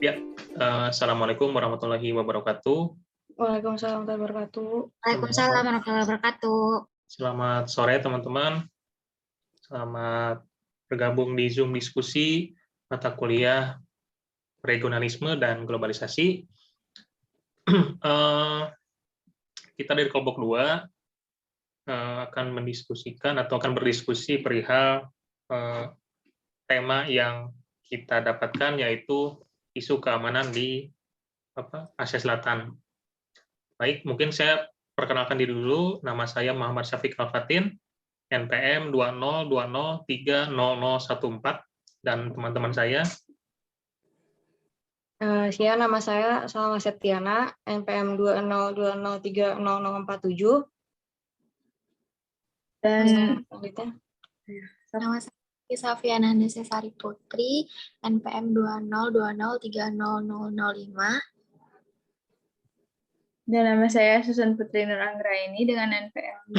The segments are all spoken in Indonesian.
Ya, Assalamualaikum warahmatullahi wabarakatuh. Waalaikumsalam warahmatullahi wabarakatuh. Waalaikumsalam warahmatullahi wabarakatuh. Selamat sore teman-teman. Selamat bergabung di Zoom diskusi mata kuliah regionalisme dan globalisasi. Kita dari kelompok 2 akan mendiskusikan atau akan berdiskusi perihal tema yang kita dapatkan, yaitu isu keamanan di Asia Selatan. Baik, mungkin saya perkenalkan diri dulu. Nama saya Muhammad Syafiq Al-Fatin, NPM 202030014, dan teman-teman saya. Nama saya Salma Septiana, NPM 202030047. Dan selanjutnya. Nama saya Safiana Desesari Putri, NPM 202030005. Dan nama saya Susan Putri Nur Anggraini dengan NPM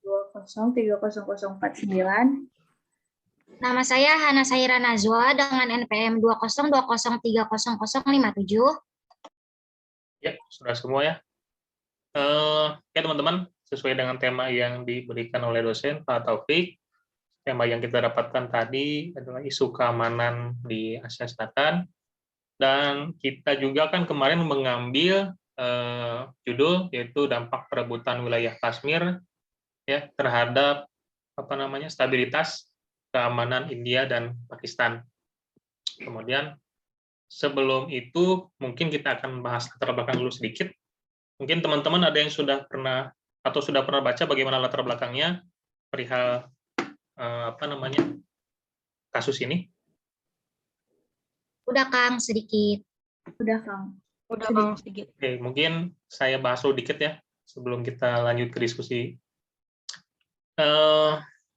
202030049. Nama saya Hana Saira Nazwa dengan NPM 202030057. Ya, sudah semua ya. Oke teman-teman, sesuai dengan tema yang diberikan oleh dosen Pak Taufik, tema yang kita dapatkan tadi adalah isu keamanan di Asia Selatan, dan kita juga kan kemarin mengambil judul yaitu dampak perebutan wilayah Kashmir ya terhadap stabilitas keamanan India dan Pakistan. Kemudian sebelum itu mungkin kita akan bahas latar belakang dulu sedikit. Mungkin teman-teman ada yang sudah pernah baca bagaimana latar belakangnya perihal kasus ini? Udah Kang, sedikit. Udah Kang. Sedikit. Oke, mungkin saya bahas dulu dikit ya sebelum kita lanjut ke diskusi.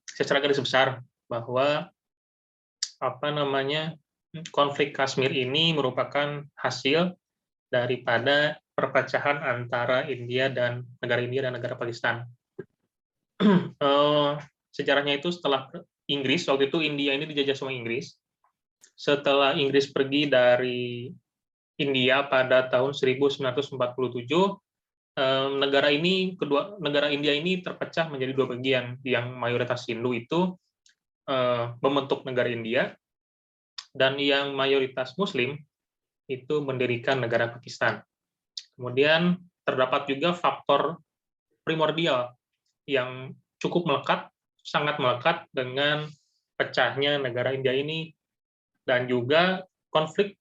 Secara garis besar bahwa konflik Kashmir ini merupakan hasil daripada perpecahan antara negara India dan negara Pakistan. Sejarahnya itu setelah Inggris, waktu itu India ini dijajah sama Inggris. Setelah Inggris pergi dari India pada tahun 1947, negara India ini terpecah menjadi dua bagian. Yang mayoritas Hindu itu membentuk negara India, dan yang mayoritas Muslim itu mendirikan negara Pakistan. Kemudian terdapat juga faktor primordial yang cukup sangat melekat dengan pecahnya negara India ini, dan juga konflik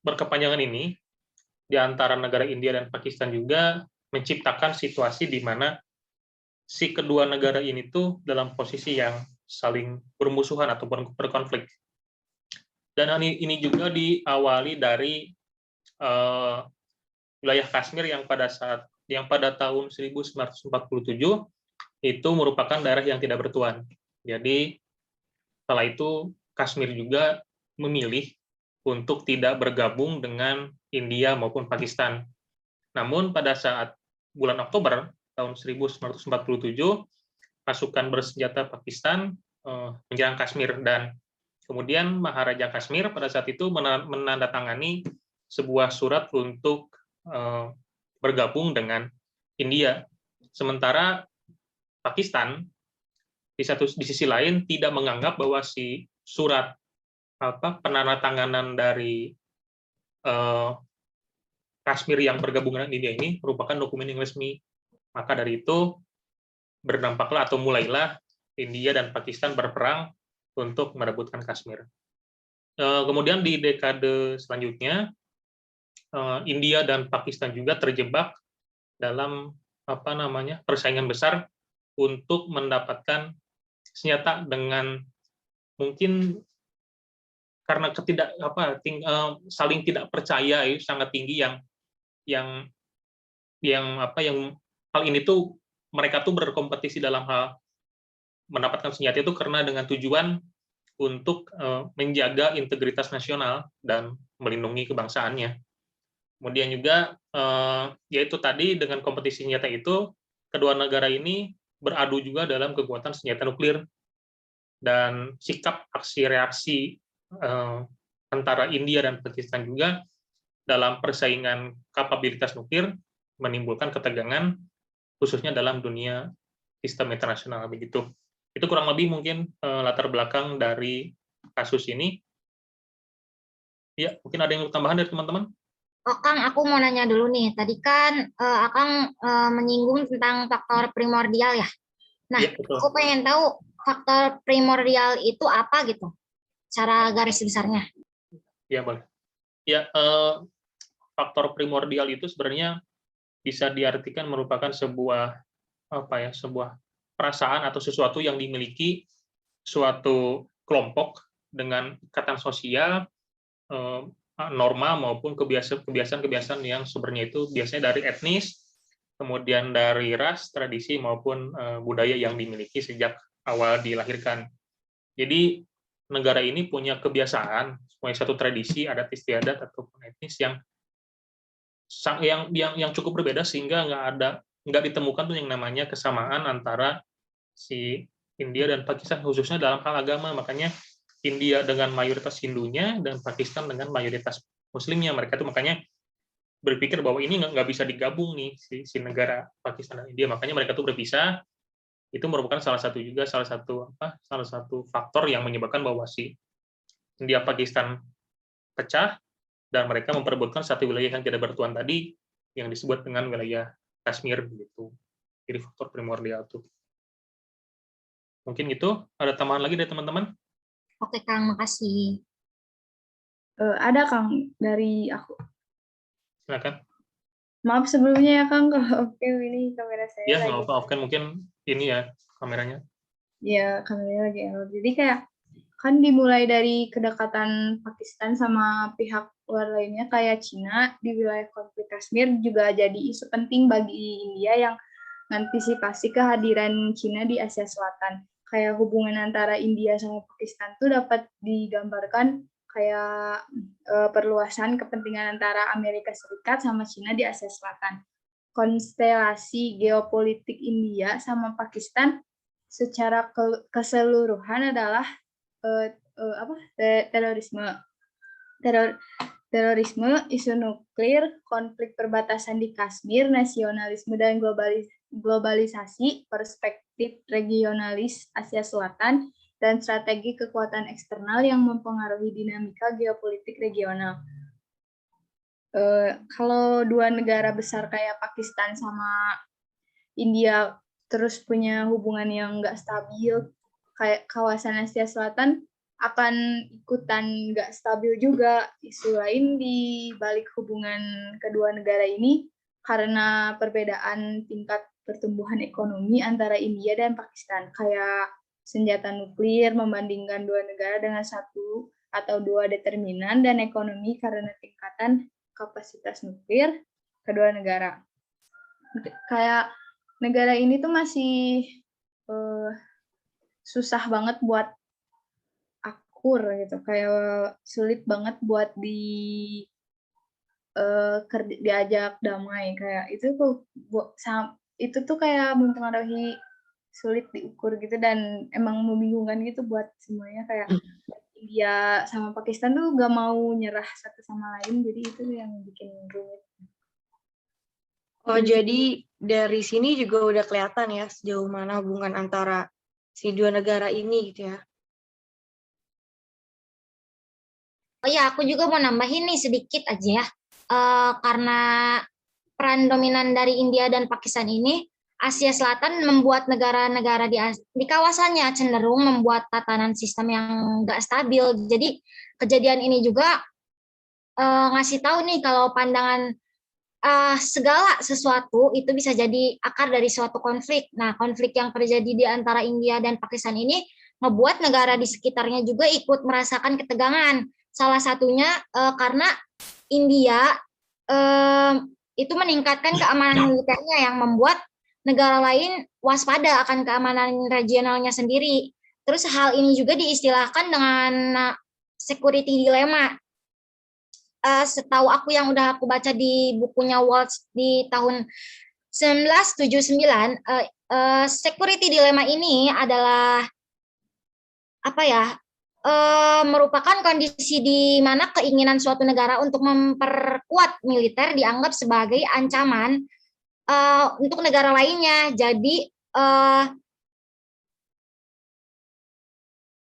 berkepanjangan ini di antara negara India dan Pakistan juga menciptakan situasi di mana si kedua negara ini tuh dalam posisi yang saling bermusuhan atau berkonflik. Dan ini juga diawali dari wilayah Kashmir yang pada tahun 1947 itu merupakan daerah yang tidak bertuan. Jadi setelah itu Kashmir juga memilih untuk tidak bergabung dengan India maupun Pakistan. Namun pada saat bulan Oktober tahun 1947, pasukan bersenjata Pakistan menyerang Kashmir, dan kemudian Maharaja Kashmir pada saat itu menandatangani sebuah surat untuk bergabung dengan India. Sementara Pakistan di sisi lain tidak menganggap bahwa si surat penandatanganan dari Kashmir yang bergabung dengan India ini merupakan dokumen yang resmi. Maka dari itu berdampaklah atau mulailah India dan Pakistan berperang untuk merebutkan Kashmir. Kemudian di dekade selanjutnya India dan Pakistan juga terjebak dalam persaingan besar untuk mendapatkan senjata dengan mungkin karena saling tidak percaya sangat tinggi yang hal ini tuh mereka tuh berkompetisi dalam hal mendapatkan senjata itu karena dengan tujuan untuk menjaga integritas nasional dan melindungi kebangsaannya. Kemudian juga yaitu tadi dengan kompetisi senjata itu kedua negara ini beradu juga dalam kekuatan senjata nuklir, dan sikap aksi reaksi antara India dan Pakistan juga dalam persaingan kapabilitas nuklir menimbulkan ketegangan khususnya dalam dunia sistem internasional begitu. Itu kurang lebih mungkin latar belakang dari kasus ini. Ya, mungkin ada yang tambahan dari teman-teman? Oh, Kang, aku mau nanya dulu nih. Tadi kan Akang menyinggung tentang faktor primordial ya. Nah, Ya, betul. aku pengen tahu faktor primordial itu apa gitu, cara garis besarnya. Ya, boleh. Ya, faktor primordial itu sebenarnya bisa diartikan merupakan sebuah sebuah perasaan atau sesuatu yang dimiliki suatu kelompok dengan ikatan sosial, norma maupun kebiasaan-kebiasaan yang sumbernya itu biasanya dari etnis, kemudian dari ras, tradisi maupun budaya yang dimiliki sejak awal dilahirkan. Jadi negara ini punya kebiasaan, punya satu tradisi, adat istiadat ataupun etnis yang cukup berbeda sehingga nggak ditemukan tuh yang namanya kesamaan antara si India dan Pakistan khususnya dalam hal agama. Makanya India dengan mayoritas Hindunya dan Pakistan dengan mayoritas Muslimnya. Mereka tuh makanya berpikir bahwa ini nggak bisa digabung nih si negara Pakistan dan India. Makanya mereka tuh berpisah. Itu merupakan salah satu faktor yang menyebabkan bahwa si India Pakistan pecah dan mereka memperebutkan satu wilayah yang tidak bertuan tadi yang disebut dengan wilayah Kashmir gitu. Jadi faktor primordial tuh. Mungkin itu. Ada tambahan lagi dari teman-teman? Oke, Kang, makasih. Ada Kang dari aku. Silakan. Maaf sebelumnya ya Kang kalau oke ini kamera saya Ya, lagi. nggak apa-apa. Kan mungkin ini ya kameranya. Ya kameranya lagi error. Jadi kayak kan dimulai dari kedekatan Pakistan sama pihak luar lainnya kayak Cina di wilayah konflik Kashmir juga jadi isu penting bagi India yang mengantisipasi kehadiran Cina di Asia Selatan. Kayak hubungan antara India sama Pakistan tuh dapat digambarkan kayak perluasan kepentingan antara Amerika Serikat sama Cina di Asia Selatan. Konstelasi geopolitik India sama Pakistan secara keseluruhan adalah terorisme, isu nuklir, konflik perbatasan di Kashmir, nasionalisme dan globalisasi, perspektif regionalis Asia Selatan, dan strategi kekuatan eksternal yang mempengaruhi dinamika geopolitik regional. Kalau dua negara besar kayak Pakistan sama India terus punya hubungan yang nggak stabil, kayak kawasan Asia Selatan akan ikutan nggak stabil juga. Isu lain di balik hubungan kedua negara ini karena perbedaan tingkat pertumbuhan ekonomi antara India dan Pakistan, kayak senjata nuklir membandingkan dua negara dengan satu atau dua determinan, dan ekonomi karena tingkatan kapasitas nuklir kedua negara. Kayak negara ini tuh masih susah banget buat akur gitu, kayak sulit banget buat diajak damai, kayak itu tuh kayak mempengaruhi, sulit diukur gitu, dan emang membingungkan gitu buat semuanya. Kayak India sama Pakistan tuh gak mau nyerah satu sama lain, jadi itu yang bikin rumit. Oh, jadi dari sini juga udah kelihatan ya sejauh mana hubungan antara si dua negara ini gitu ya. Oh ya, aku juga mau nambahin nih sedikit aja ya. Karena peran dominan dari India dan Pakistan ini, Asia Selatan membuat negara-negara di kawasannya cenderung membuat tatanan sistem yang nggak stabil. Jadi kejadian ini juga ngasih tahu nih kalau pandangan segala sesuatu itu bisa jadi akar dari suatu konflik. Nah, konflik yang terjadi di antara India dan Pakistan ini membuat negara di sekitarnya juga ikut merasakan ketegangan. Salah satunya karena India itu meningkatkan keamanan militernya yang membuat negara lain waspada akan keamanan regionalnya sendiri. Terus hal ini juga diistilahkan dengan security dilemma. Setahu aku yang udah aku baca di bukunya Walsh di tahun 1979, security dilemma ini adalah apa ya? merupakan kondisi di mana keinginan suatu negara untuk memperkuat militer dianggap sebagai ancaman untuk negara lainnya. Jadi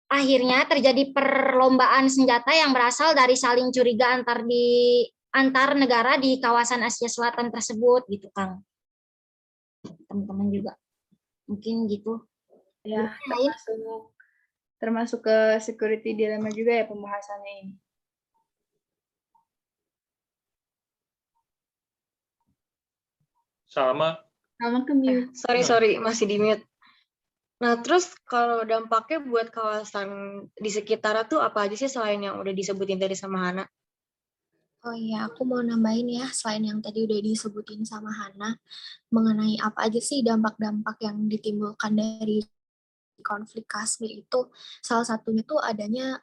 akhirnya terjadi perlombaan senjata yang berasal dari saling curiga antar negara di kawasan Asia Selatan tersebut gitu, Kang. Teman-teman juga mungkin gitu. Ya, Lain? termasuk ke security dilemma juga ya pembahasannya ini. Sama Sama ke mute. Sorry, masih di mute. Nah, terus kalau dampaknya buat kawasan di sekitar tuh apa aja sih selain yang udah disebutin tadi sama Hana? Oh iya, aku mau nambahin ya, selain yang tadi udah disebutin sama Hana, mengenai apa aja sih dampak-dampak yang ditimbulkan dari konflik Kashmir itu, salah satunya tuh adanya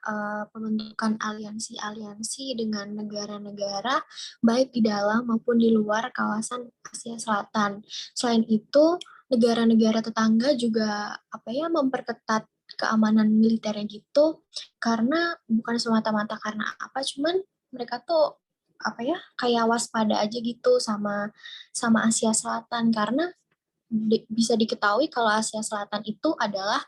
pembentukan aliansi-aliansi dengan negara-negara, baik di dalam maupun di luar kawasan Asia Selatan. Selain itu, negara-negara tetangga juga memperketat keamanan militernya gitu, karena bukan semata-mata karena apa, cuman mereka tuh kayak waspada aja gitu sama Asia Selatan, karena bisa diketahui kalau Asia Selatan itu adalah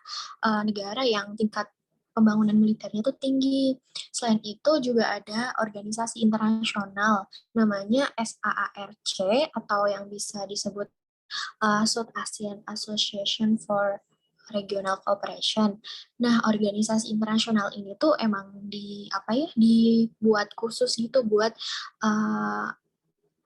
negara yang tingkat pembangunan militernya itu tinggi. Selain itu juga ada organisasi internasional namanya SAARC atau yang bisa disebut South Asian Association for Regional Cooperation. Nah, organisasi internasional ini tuh emang dibuat khusus gitu buat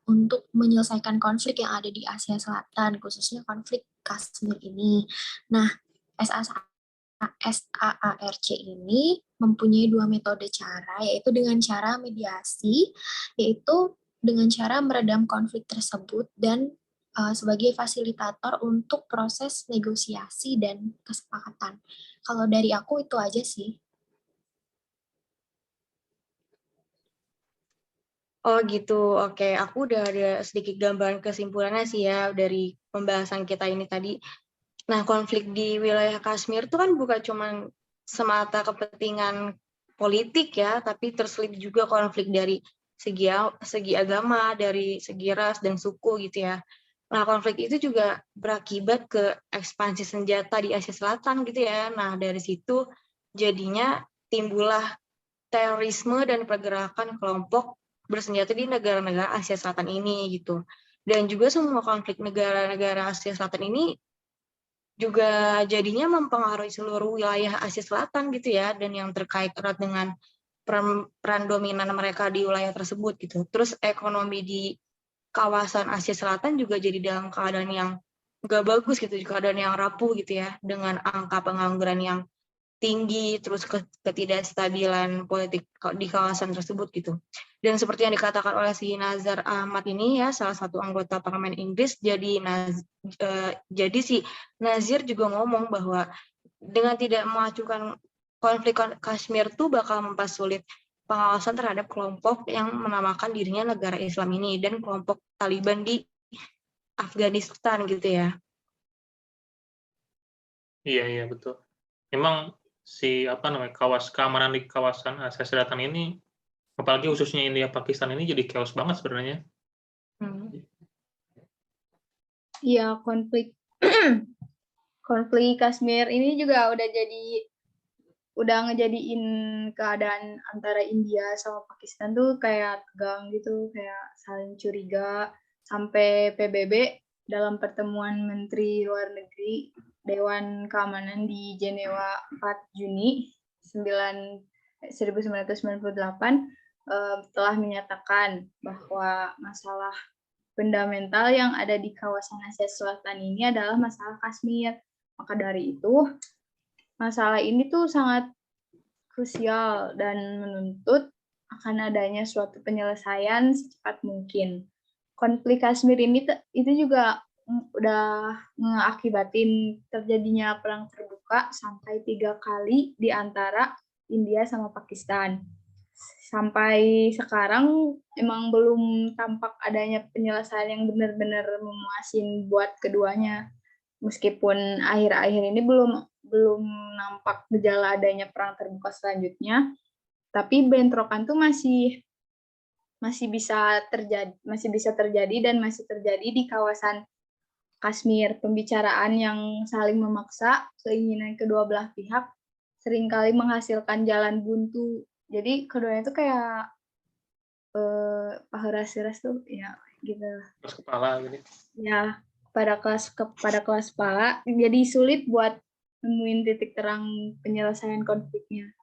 untuk menyelesaikan konflik yang ada di Asia Selatan, khususnya konflik Kashmir ini. Nah, SAARC ini mempunyai 2 metode cara, yaitu dengan cara mediasi, yaitu dengan cara meredam konflik tersebut, dan sebagai fasilitator untuk proses negosiasi dan kesepakatan. Kalau dari aku itu aja sih. Oh gitu, oke. Aku udah ada sedikit gambaran kesimpulannya sih ya dari pembahasan kita ini tadi. Nah, konflik di wilayah Kashmir itu kan bukan cuma semata kepentingan politik ya, tapi terselip juga konflik dari segi agama, dari segi ras dan suku gitu ya. Nah, konflik itu juga berakibat ke ekspansi senjata di Asia Selatan gitu ya. Nah, dari situ jadinya timbullah terorisme dan pergerakan kelompok bersenjata di negara-negara Asia Selatan ini gitu. Dan juga semua konflik negara-negara Asia Selatan ini juga jadinya mempengaruhi seluruh wilayah Asia Selatan gitu ya, dan yang terkait erat dengan peran dominan mereka di wilayah tersebut gitu. Terus ekonomi di kawasan Asia Selatan juga jadi dalam keadaan yang nggak bagus gitu, keadaan yang rapuh gitu ya, dengan angka pengangguran yang tinggi, terus ketidakstabilan politik di kawasan tersebut gitu. Dan seperti yang dikatakan oleh si Nazar Ahmad ini ya, salah satu anggota parlemen Inggris, jadi si Nazir juga ngomong bahwa dengan tidak mengacukan konflik Kashmir itu bakal mempersulit pengawasan terhadap kelompok yang menamakan dirinya negara Islam ini dan kelompok Taliban di Afghanistan gitu ya. iya betul. Memang keamanan di kawasan Asia Selatan ini, apalagi khususnya India Pakistan ini jadi chaos banget sebenarnya. Iya, konflik Kashmir ini juga udah ngejadiin keadaan antara India sama Pakistan tuh kayak tegang gitu, kayak saling curiga, sampai PBB dalam pertemuan Menteri Luar Negeri Dewan Keamanan di Jenewa 4 Juni 1998 telah menyatakan bahwa masalah fundamental yang ada di kawasan Asia Selatan ini adalah masalah Kashmir. Maka dari itu, masalah ini tuh sangat krusial dan menuntut akan adanya suatu penyelesaian secepat mungkin. Konflik Kashmir ini itu juga udah mengakibatin terjadinya perang terbuka sampai 3 kali di antara India sama Pakistan. Sampai sekarang emang belum tampak adanya penyelesaian yang benar-benar memuaskan buat keduanya. Meskipun akhir-akhir ini belum nampak gejala adanya perang terbuka selanjutnya, tapi bentrokan tuh masih bisa terjadi dan masih terjadi di kawasan Kashmir. Pembicaraan yang saling memaksa keinginan kedua belah pihak seringkali menghasilkan jalan buntu. Jadi keduanya itu kayak paheras-heras tuh ya gitu. Keras kepala gitu. Ya, pada kelas kepala jadi sulit buat nemuin titik terang penyelesaian konfliknya.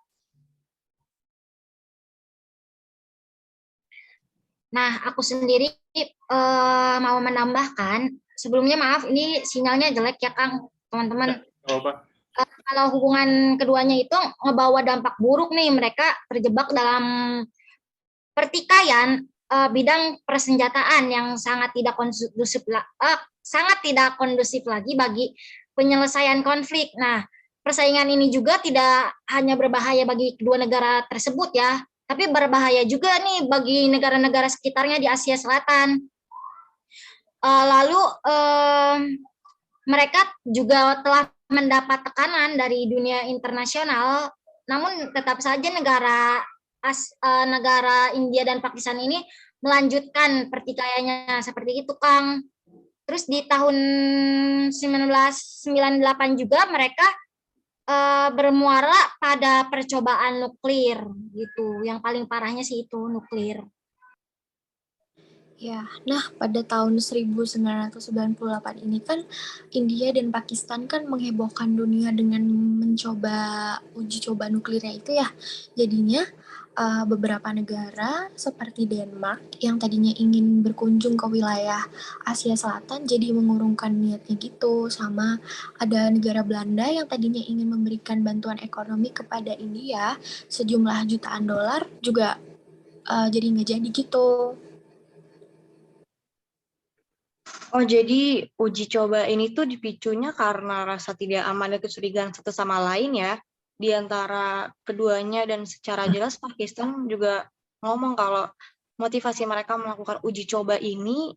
Nah, aku sendiri mau menambahkan, sebelumnya maaf ini sinyalnya jelek ya Kang, teman-teman. Kalau hubungan keduanya itu ngebawa dampak buruk nih, mereka terjebak dalam pertikaian bidang persenjataan yang sangat tidak kondusif lagi bagi penyelesaian konflik. Nah, persaingan ini juga tidak hanya berbahaya bagi kedua negara tersebut ya, tapi berbahaya juga nih bagi negara-negara sekitarnya di Asia Selatan. Lalu mereka juga telah mendapat tekanan dari dunia internasional, namun tetap saja negara India dan Pakistan ini melanjutkan pertikaiannya seperti itu, Kang. Terus di tahun 1998 juga mereka bermuara pada percobaan nuklir gitu. Yang paling parahnya sih itu nuklir. Ya, nah pada tahun 1998 ini kan India dan Pakistan kan menghebohkan dunia dengan mencoba uji coba nuklirnya itu ya. Jadinya beberapa negara seperti Denmark yang tadinya ingin berkunjung ke wilayah Asia Selatan jadi mengurungkan niatnya gitu. Sama ada negara Belanda yang tadinya ingin memberikan bantuan ekonomi kepada India sejumlah jutaan dolar juga jadi nggak jadi gitu. Oh, jadi uji coba ini tuh dipicunya karena rasa tidak aman dan kecurigaan satu sama lain ya, di antara keduanya, dan secara jelas Pakistan juga ngomong kalau motivasi mereka melakukan uji coba ini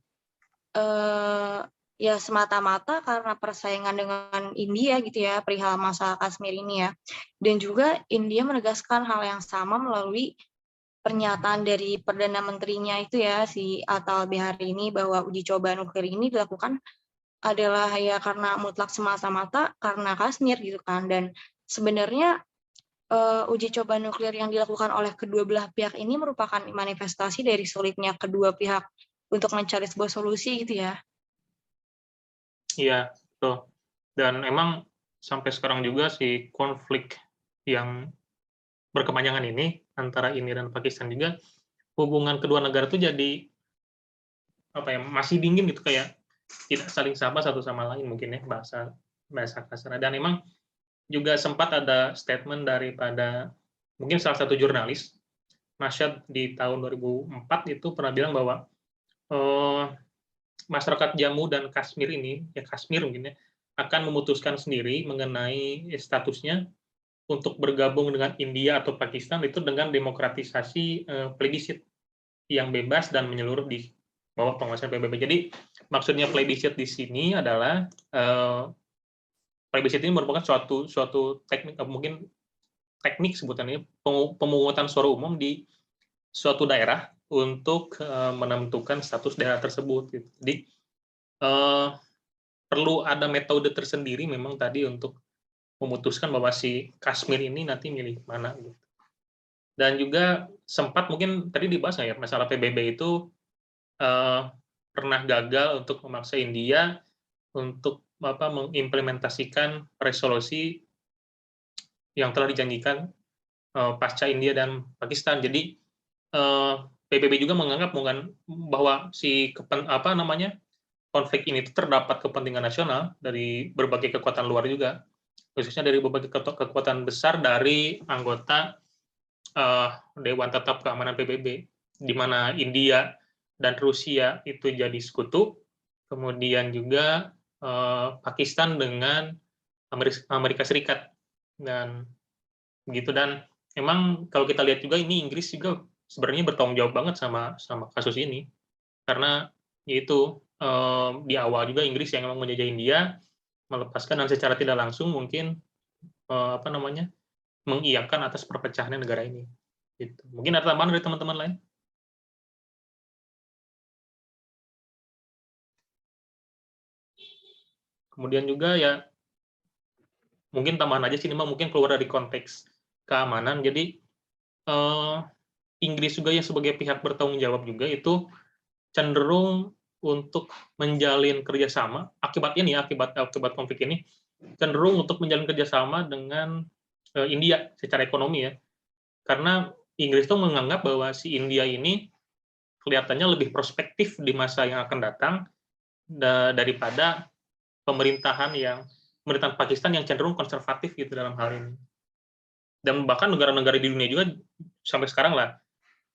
ya semata-mata karena persaingan dengan India gitu ya, perihal masalah Kashmir ini ya. Dan juga India menegaskan hal yang sama melalui pernyataan dari Perdana Menterinya itu ya, si Atal Bihari ini, bahwa uji coba nuklir ini dilakukan adalah ya karena mutlak semata-mata karena Kashmir gitu kan. Dan sebenarnya uji coba nuklir yang dilakukan oleh kedua belah pihak ini merupakan manifestasi dari sulitnya kedua pihak untuk mencari sebuah solusi gitu ya. Iya, betul. Dan emang sampai sekarang juga si konflik yang berkepanjangan ini antara India dan Pakistan juga, hubungan kedua negara itu jadi apa ya, masih dingin gitu, kayak tidak saling sapa satu sama lain mungkin ya, bahasa kasar. Dan emang juga sempat ada statement daripada mungkin salah satu jurnalis Nasyad di tahun 2004 itu pernah bilang bahwa masyarakat Jammu dan Kashmir ini, ya Kashmir mungkin ya, akan memutuskan sendiri mengenai statusnya untuk bergabung dengan India atau Pakistan itu dengan demokratisasi plebisit yang bebas dan menyeluruh di bawah penguasaan PBB. Jadi maksudnya plebisit di sini adalah plebisit ini merupakan suatu teknik, mungkin teknik sebutannya, pemungutan suara umum di suatu daerah untuk menentukan status daerah tersebut. Jadi perlu ada metode tersendiri memang tadi untuk memutuskan bahwa si Kashmir ini nanti milih mana gitu. Dan juga sempat mungkin tadi dibahas ya, masalah PBB itu pernah gagal untuk memaksa India untuk mengimplementasikan resolusi yang telah dijanjikan pasca India dan Pakistan. Jadi PBB juga menganggap bahwa si konflik ini terdapat kepentingan nasional dari berbagai kekuatan luar juga, khususnya dari berbagai kekuatan besar dari anggota Dewan Tetap Keamanan PBB, di mana India dan Rusia itu jadi sekutu, kemudian juga Pakistan dengan Amerika Serikat, dan begitu. Dan emang kalau kita lihat juga ini Inggris juga sebenarnya bertanggung jawab banget sama kasus ini, karena yaitu di awal juga Inggris yang memang menjajah India, melepaskan dan secara tidak langsung mungkin mengiyakan atas perpecahan negara ini. Gitu. Mungkin ada tambahan dari teman-teman lain? Kemudian juga ya mungkin tambahan aja sih, mungkin keluar dari konteks keamanan. Jadi Inggris juga yang sebagai pihak bertanggung jawab juga itu cenderung untuk menjalin kerjasama akibat konflik ini, cenderung untuk menjalin kerjasama dengan India secara ekonomi ya, karena Inggris itu menganggap bahwa si India ini kelihatannya lebih prospektif di masa yang akan datang daripada pemerintahan Pakistan yang cenderung konservatif gitu dalam hal ini. Dan bahkan negara-negara di dunia juga sampai sekarang lah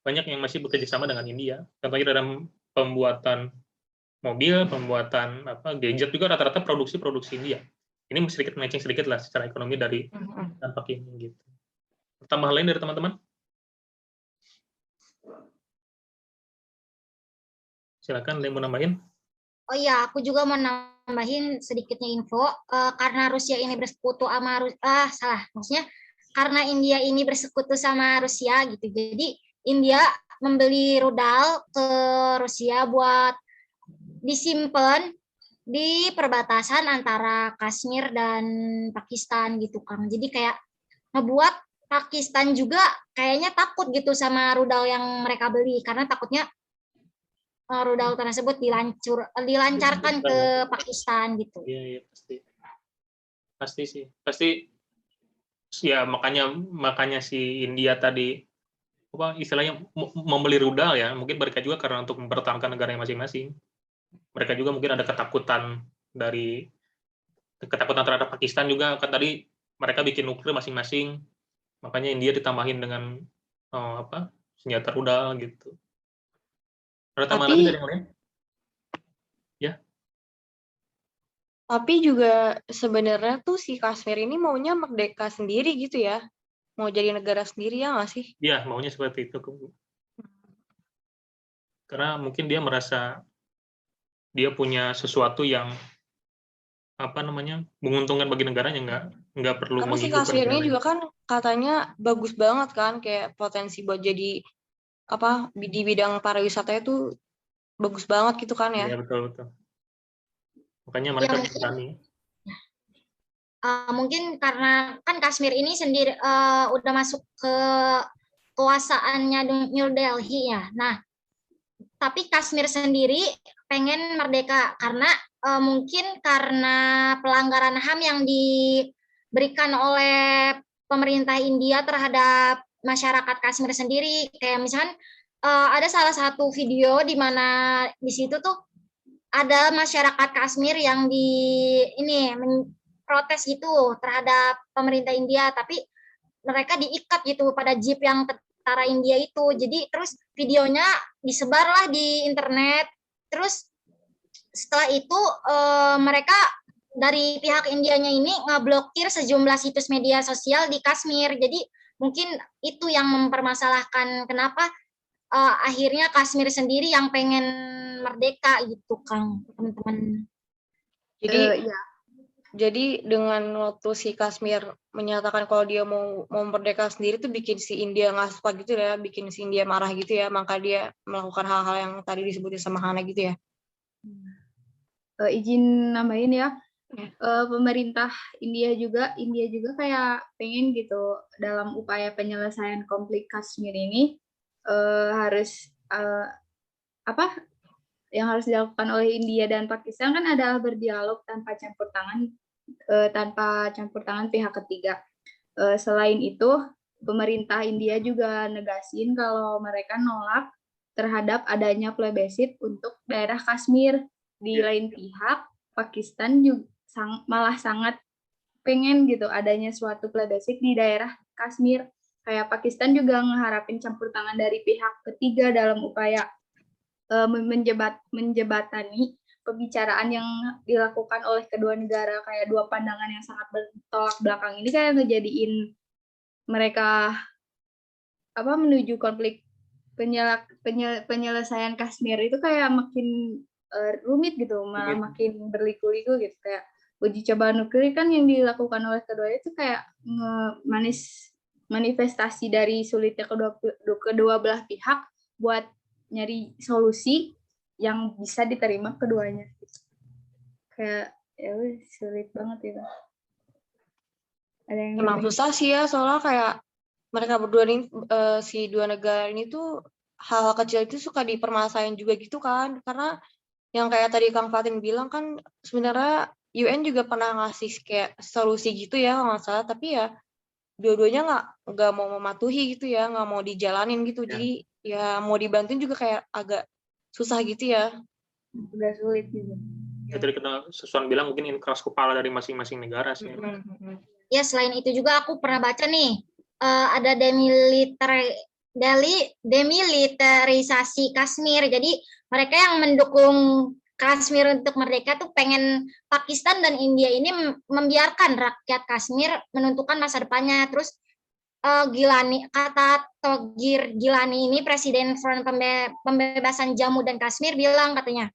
banyak yang masih bekerja sama dengan India. Contohnya dalam pembuatan mobil, pembuatan gadget juga rata-rata produksi India. Ini sedikit matching sedikit lah secara ekonomi dari dampak ini gitu. Tambahan lain dari teman-teman? Silakan, ada yang mau nambahin? Oh iya, aku juga mau nambahin sedikitnya info. Karena Rusia ini bersekutu sama maksudnya karena India ini bersekutu sama Rusia gitu. Jadi India membeli rudal ke Rusia buat disimpan di perbatasan antara Kashmir dan Pakistan gitu kan. Jadi kayak ngebuat Pakistan juga kayaknya takut gitu sama rudal yang mereka beli karena takutnya rudal tersebut dilancarkan ke Pakistan gitu. Iya, pasti sih. Pasti ya makanya si India tadi istilahnya membeli rudal ya, mungkin mereka juga karena untuk mempertahankan negara masing-masing. Mereka juga mungkin ada ketakutan terhadap Pakistan juga, kan tadi mereka bikin nuklir masing-masing, makanya India ditambahin dengan senjata rudal gitu. Ada tambahan lagi dari yang lain? Ya. Tapi juga sebenarnya tuh si Kashmir ini maunya merdeka sendiri gitu ya, mau jadi negara sendiri ya nggak sih? Iya, maunya seperti itu. Karena mungkin dia merasa dia punya sesuatu yang menguntungkan bagi negaranya, nggak perlu Karena si mengikut Kashmir negara ini lain. juga kan katanya bagus banget kan, kayak potensi buat jadi di bidang pariwisata itu bagus banget gitu kan ya. Iya, betul. Makanya Ya, mereka berani. mungkin karena kan Kashmir ini sendiri udah masuk ke kekuasaannya New Delhi ya. Nah, tapi Kashmir sendiri pengen merdeka karena mungkin karena pelanggaran HAM yang diberikan oleh pemerintah India terhadap masyarakat Kashmir sendiri. Kayak misalkan ada salah satu video di mana di situ tuh ada masyarakat Kashmir yang protes gitu terhadap pemerintah India, tapi mereka diikat gitu pada jeep yang tentara India itu. Jadi terus videonya disebarlah di internet. Terus setelah itu mereka dari pihak Indianya ini ngeblokir sejumlah situs media sosial di Kashmir. Jadi mungkin itu yang mempermasalahkan kenapa akhirnya Kashmir sendiri yang pengen merdeka gitu kan teman-teman. Jadi dengan waktu si Kashmir menyatakan kalau dia mau merdeka sendiri tuh bikin si India nggak suka gitu ya, bikin si India marah gitu ya, maka dia melakukan hal-hal yang tadi disebutin sama Hana gitu ya. Izin nambahin ya. Pemerintah India juga kayak pengen gitu dalam upaya penyelesaian konflik Kashmir ini harus yang harus dilakukan oleh India dan Pakistan kan adalah berdialog tanpa campur tangan pihak ketiga. Selain itu, pemerintah India juga negasin kalau mereka nolak terhadap adanya plebisit untuk daerah Kashmir. Di lain pihak, Pakistan juga malah sangat pengen gitu adanya suatu plebisit di daerah Kashmir. Kayak Pakistan juga mengharapin campur tangan dari pihak ketiga dalam upaya menjebatani pembicaraan yang dilakukan oleh kedua negara. Kayak dua pandangan yang sangat bertolak belakang ini kayak ngejadiin mereka menuju konflik penyelesaian Kashmir itu kayak makin rumit gitu, malah makin berliku-liku gitu. Kayak uji coba nuklir kan yang dilakukan oleh keduanya itu kayak manifestasi dari sulitnya kedua belah pihak buat nyari solusi yang bisa diterima keduanya. Kayak ya sulit banget itu. Ada yang Emang lebih- susah sih ya, soalnya kayak mereka berdua ini, si dua negara ini tuh hal-hal kecil itu suka dipermasalahin juga gitu kan, karena yang kayak tadi Kang Fatin bilang kan sebenarnya UN juga pernah ngasih kayak solusi gitu ya kalau nggak salah, tapi ya dua-duanya nggak mau mematuhi gitu ya, nggak mau dijalanin gitu, Ya. jadi ya mau dibantuin juga kayak agak susah gitu ya. udah sulit gitu. Ya, tadi kita Susan bilang mungkin ini keras kepala dari masing-masing negara sih. Ya, selain itu juga aku pernah baca nih, ada demilitarisasi Kashmir. Jadi mereka yang mendukung Kashmir untuk merdeka tuh pengen Pakistan dan India ini membiarkan rakyat Kashmir menentukan masa depannya. Terus kata Togir Gilani ini, Presiden Front Pembebasan Jammu dan Kashmir, bilang katanya,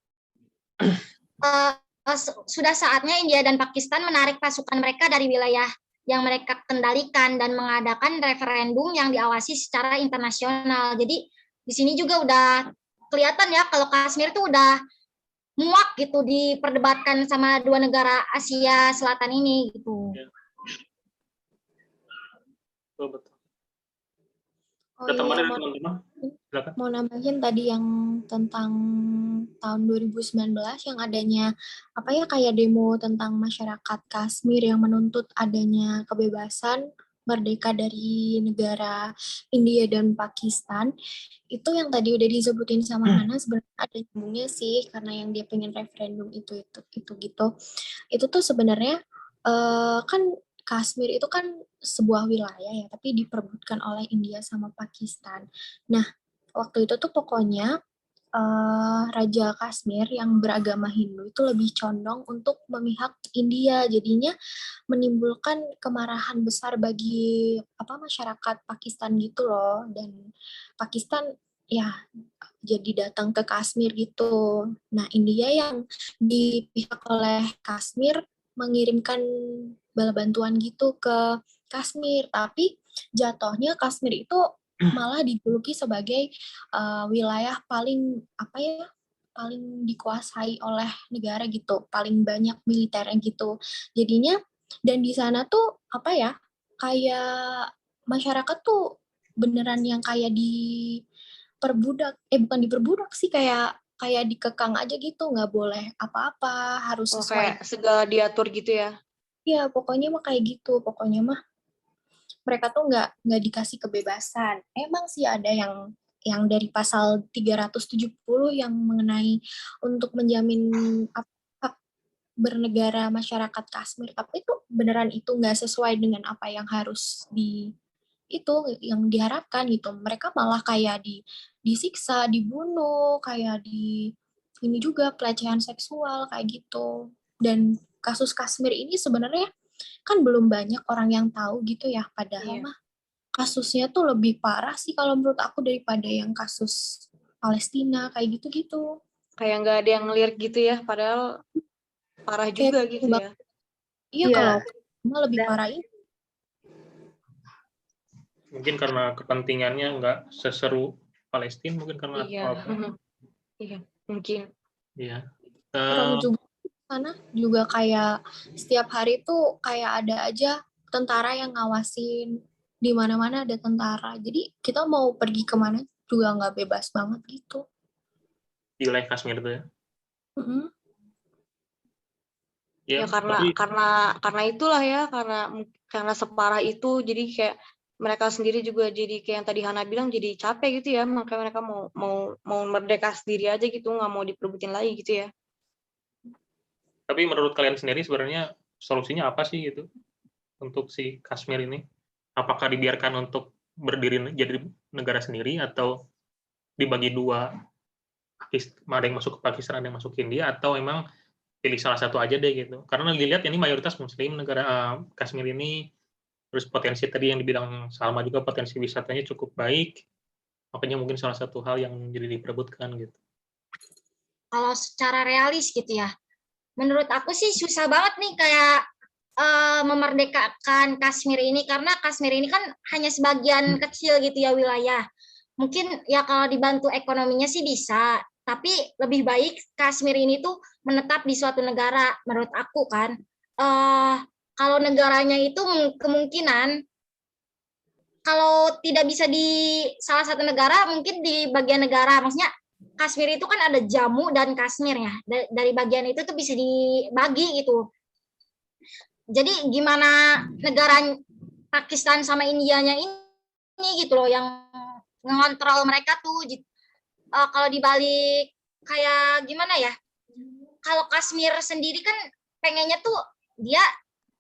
sudah saatnya India dan Pakistan menarik pasukan mereka dari wilayah yang mereka kendalikan dan mengadakan referendum yang diawasi secara internasional. Jadi di sini juga udah kelihatan ya kalau Kashmir tuh udah muak gitu diperdebatkan sama dua negara Asia Selatan ini gitu. Ya. Betul. Oh Ada tambahan iya, dari teman-teman? Silakan. mau nambahin tadi yang tentang tahun 2019 yang adanya apa ya kayak demo tentang masyarakat Kashmir yang menuntut adanya kebebasan merdeka dari negara India dan Pakistan. Itu yang tadi udah disebutin sama Hana, sebenarnya ada nyambungnya sih karena yang dia pengen referendum itu gitu. Itu tuh sebenarnya kan Kashmir itu kan sebuah wilayah ya, tapi diperebutkan oleh India sama Pakistan. Nah, waktu itu tuh pokoknya Raja Kashmir yang beragama Hindu itu lebih condong untuk memihak India, jadinya menimbulkan kemarahan besar bagi masyarakat Pakistan gitu loh, dan Pakistan ya jadi datang ke Kashmir gitu. Nah, India yang dipihak oleh Kashmir mengirimkan bala bantuan gitu ke Kashmir, tapi jatuhnya Kashmir itu malah dijuluki sebagai wilayah paling paling dikuasai oleh negara gitu, paling banyak militernya gitu. Jadinya dan di sana tuh kayak masyarakat tuh beneran yang kayak bukan diperbudak sih, kayak dikekang aja gitu, nggak boleh apa-apa, harus Oh, sesuai. kayak segala diatur gitu ya. Ya pokoknya mah kayak gitu, pokoknya mah mereka tuh nggak dikasih kebebasan. Emang sih ada yang dari pasal 370 yang mengenai untuk menjamin hak bernegara masyarakat Kashmir, tapi itu beneran itu nggak sesuai dengan apa yang harus itu yang diharapkan gitu. Mereka malah kayak disiksa, dibunuh, kayak ini juga pelecehan seksual kayak gitu. Dan kasus Kashmir ini sebenarnya kan belum banyak orang yang tahu gitu ya, padahal Iya. mah kasusnya tuh lebih parah sih kalau menurut aku daripada yang kasus Palestina kayak gitu-gitu. Kayak nggak ada yang ngelirik gitu ya, padahal parah Kayak juga gitu ya. Iya, Iya. kalau mah lebih Dan- parah ini. Mungkin karena kepentingannya nggak seseru Palestina, mungkin karena Iya. apa? Iya, mungkin. Iya. Terus juga sana juga kayak setiap hari tuh kayak ada aja tentara yang ngawasin, di mana-mana ada tentara. Jadi kita mau pergi kemana juga nggak bebas banget gitu. Di wilayah Kashmir itu ya. Mm-mm. Ya tapi karena itulah ya, karena separah itu, jadi kayak mereka sendiri juga jadi kayak yang tadi Hana bilang jadi capek gitu ya, makanya mereka mau merdeka sendiri aja gitu, nggak mau diperebutin lagi gitu ya. tapi menurut kalian sendiri sebenarnya solusinya apa sih gitu untuk si Kashmir ini? Apakah dibiarkan untuk berdiri jadi negara sendiri atau dibagi dua, ada yang masuk ke Pakistan, ada yang masuk ke India, atau memang pilih salah satu aja deh gitu? Karena dilihat ini mayoritas Muslim negara Kashmir ini, terus potensi tadi yang dibilang Salma juga potensi wisatanya cukup baik, makanya mungkin salah satu hal yang jadi diperebutkan gitu. Kalau secara realis gitu ya, menurut aku sih susah banget nih kayak memerdekakan Kashmir ini, karena Kashmir ini kan hanya sebagian kecil gitu ya wilayah. Mungkin ya kalau dibantu ekonominya sih bisa, tapi lebih baik Kashmir ini tuh menetap di suatu negara menurut aku kan. Kalau negaranya itu kemungkinan kalau tidak bisa di salah satu negara, mungkin di bagian negara. Maksudnya Kashmir itu kan ada Jammu dan Kashmir ya. Dari bagian itu tuh bisa dibagi gitu. Jadi gimana negara Pakistan sama Indianya ini gitu loh yang ngontrol mereka tuh. Kalau dibalik kayak gimana ya? Kalau Kashmir sendiri kan pengennya tuh dia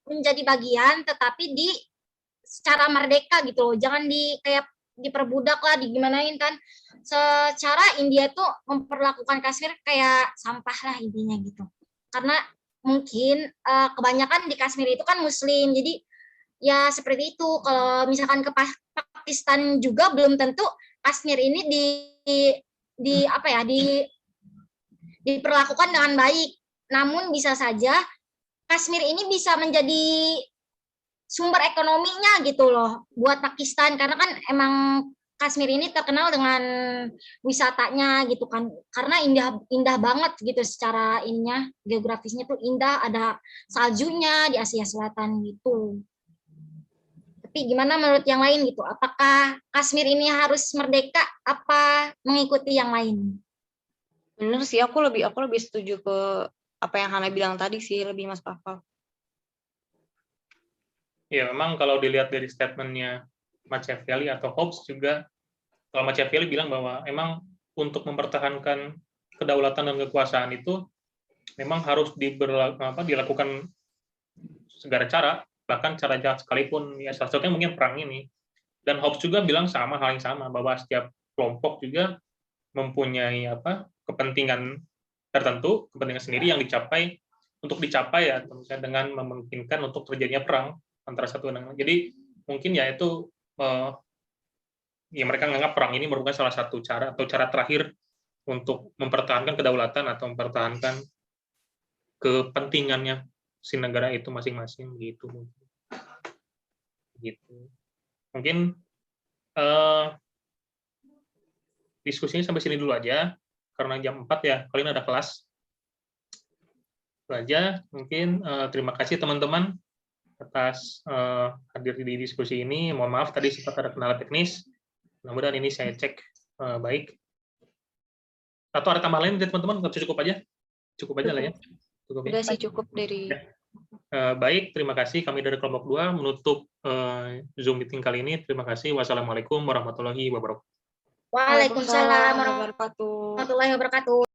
menjadi bagian tetapi di secara merdeka gitu loh, jangan kayak diperbudak lah, digimanain kan. Secara India tuh memperlakukan Kashmir kayak sampah lah intinya gitu. Karena mungkin kebanyakan di Kashmir itu kan Muslim, jadi ya seperti itu. Kalau misalkan ke Pakistan juga belum tentu Kashmir ini diperlakukan dengan baik. Namun bisa saja Kashmir ini bisa menjadi sumber ekonominya gitu loh buat Pakistan, karena kan emang Kashmir ini terkenal dengan wisatanya gitu kan, karena indah banget gitu secara ininya, geografisnya tuh indah, ada saljunya di Asia Selatan gitu. Tapi gimana menurut yang lain gitu, apakah Kashmir ini harus merdeka apa mengikuti yang lain? Bener sih, aku lebih setuju ke apa yang Hana bilang tadi sih, lebih Mas Pafal. Ya, memang kalau dilihat dari statementnya Machiavelli atau Hobbes juga, kalau Machiavelli bilang bahwa emang untuk mempertahankan kedaulatan dan kekuasaan itu memang harus dilakukan segala cara, bahkan cara jahat sekalipun, ya salah satunya mungkin perang ini. Dan Hobbes juga bilang hal yang sama, bahwa setiap kelompok juga mempunyai kepentingan tertentu, kepentingan sendiri yang dicapai ya, dengan memungkinkan untuk terjadinya perang antara satu dan lain. Jadi mungkin ya itu ya mereka menganggap perang ini merupakan salah satu cara atau cara terakhir untuk mempertahankan kedaulatan atau mempertahankan kepentingannya si negara itu masing-masing gitu. Mungkin diskusinya sampai sini dulu aja karena jam 4 ya, kalian ada kelas. Itu aja. Mungkin terima kasih teman-teman atas hadir di diskusi ini. Mohon maaf tadi sempat ada kendala teknis. Mudah-mudahan ini saya cek baik. Atau ada tambahan lain dari teman-teman? Cukup aja? Cukup aja lah ya. Udah sih cukup dari... Baik, terima kasih. Kami dari kelompok 2 menutup Zoom meeting kali ini. Terima kasih. Wassalamualaikum warahmatullahi wabarakatuh. Waalaikumsalam warahmatullahi wabarakatuh.